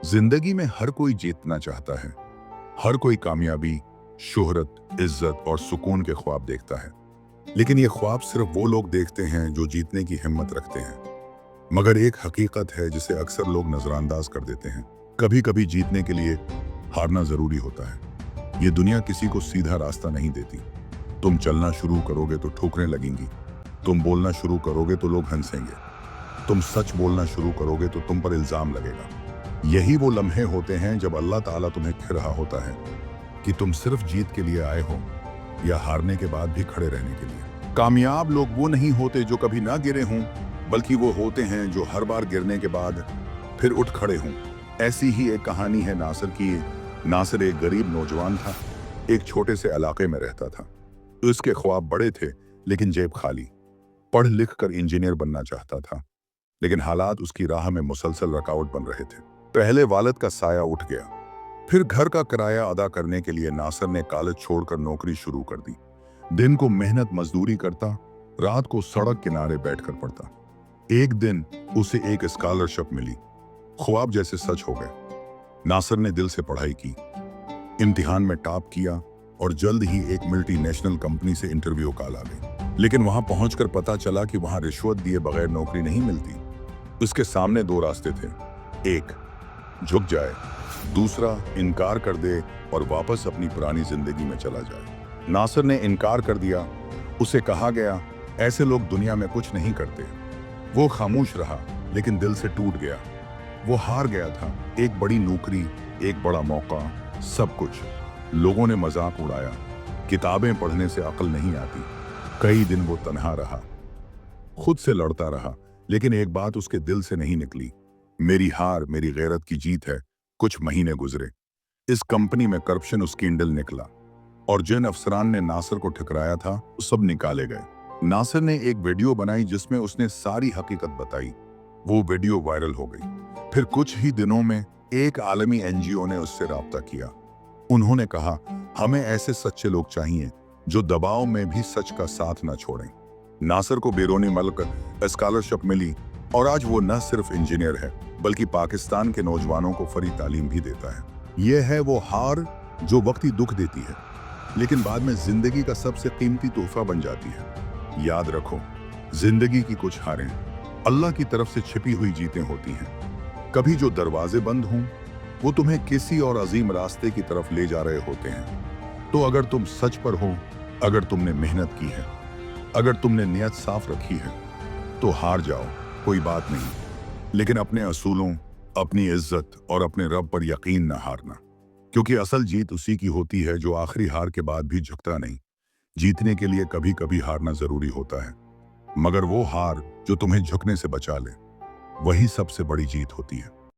जिंदगी में हर कोई जीतना चाहता है। हर कोई कामयाबी, शोहरत, इज्जत और सुकून के ख्वाब देखता है। लेकिन ये ख्वाब सिर्फ वो लोग देखते हैं जो जीतने की हिम्मत रखते हैं। मगर एक हकीकत है जिसे अक्सर लोग नजरअंदाज कर देते हैं। कभी कभी जीतने के लिए हारना जरूरी होता है। ये दुनिया किसी को सीधा रास्ता नहीं देती। तुम चलना शुरू करोगे तो ठोकरें लगेंगी। तुम बोलना शुरू करोगे तो लोग हंसेंगे। तुम सच बोलना शुरू करोगे तो तुम पर इल्जाम लगेगा। यही वो लम्हे होते हैं जब अल्लाह ताला तुम्हें कह रहा होता है कि तुम सिर्फ जीत के लिए आए हो या हारने के बाद भी खड़े रहने के लिए। कामयाब लोग वो नहीं होते जो कभी ना गिरे हों, बल्कि वो होते हैं जो हर बार गिरने के बाद फिर उठ खड़े हों। ऐसी ही एक कहानी है नासिर की। नासिर एक गरीब नौजवान था। एक छोटे से इलाके में रहता था। उसके ख्वाब बड़े थे लेकिन जेब खाली। पढ़ लिख कर इंजीनियर बनना चाहता था, लेकिन हालात उसकी राह में मुसलसल रुकावट बन रहे थे। पहले वालिद का साया उठ गया, फिर घर का किराया अदा करने के लिए नासिर ने कॉलेज छोड़कर नौकरी शुरू कर दी। दिन को मेहनत मजदूरी करता, रात को सड़क किनारे बैठकर पढ़ता। एक दिन उसे एक स्कॉलरशिप मिली। ख्वाब जैसे सच हो गए। नासिर ने दिल से पढ़ाई की, इम्तिहान में टॉप किया और जल्द ही एक मल्टीनेशनल कंपनी से इंटरव्यू कॉल आ गई। लेकिन वहां पहुंचकर पता चला कि वहां रिश्वत दिए बगैर नौकरी नहीं मिलती। उसके सामने दो रास्ते थे, एक झुक जाए, दूसरा इनकार कर दे और वापस अपनी पुरानी जिंदगी में चला जाए। नासिर ने इनकार कर दिया। उसे कहा गया, ऐसे लोग दुनिया में कुछ नहीं करते। वो खामोश रहा, लेकिन दिल से टूट गया। वो हार गया था। एक बड़ी नौकरी, एक बड़ा मौका, सब कुछ। लोगों ने मजाक उड़ाया, किताबें पढ़ने से अक्ल नहीं आती। कई दिन वो तन्हा रहा, खुद से लड़ता रहा, लेकिन एक बात उसके दिल से नहीं निकली, मेरी हार मेरी गैरत की जीत है। कुछ महीने गुजरे। इस कंपनी में करप्शन स्कैंडल निकला और जिन अफसरान ने नासिर को ठुकराया था वो सब निकाले गए। नासिर ने एक वीडियो बनाई जिसमें उसने सारी हकीकत बताई। वो वीडियो वायरल हो गई। फिर कुछ ही दिनों में एक आलमी एनजीओ ने उससे राब्ता किया। उन्होंने कहा, हमें ऐसे सच्चे लोग चाहिए जो दबाव में भी सच का साथ न छोड़ें। नासिर को बैरूनी मुल्क स्कॉलरशिप मिली और आज वो न सिर्फ इंजीनियर है बल्कि पाकिस्तान के नौजवानों को फ्री तालीम भी देता है। यह है वो हार जो वक्ती दुख देती है, लेकिन बाद में जिंदगी का सबसे कीमती तोहफा बन जाती है। याद रखो, जिंदगी की कुछ हारें अल्लाह की तरफ से छिपी हुई जीतें होती हैं। कभी जो दरवाजे बंद हों वो तुम्हें किसी और अजीम रास्ते की तरफ ले जा रहे होते हैं। तो अगर तुम सच पर हो, अगर तुमने मेहनत की है, अगर तुमने नियत साफ रखी है, तो हार जाओ, कोई बात नहीं, लेकिन अपने असूलों, अपनी इज्जत और अपने रब पर यकीन न हारना। क्योंकि असल जीत उसी की होती है जो आखिरी हार के बाद भी झुकता नहीं। जीतने के लिए कभी कभी हारना जरूरी होता है, मगर वो हार जो तुम्हें झुकने से बचा ले, वही सबसे बड़ी जीत होती है।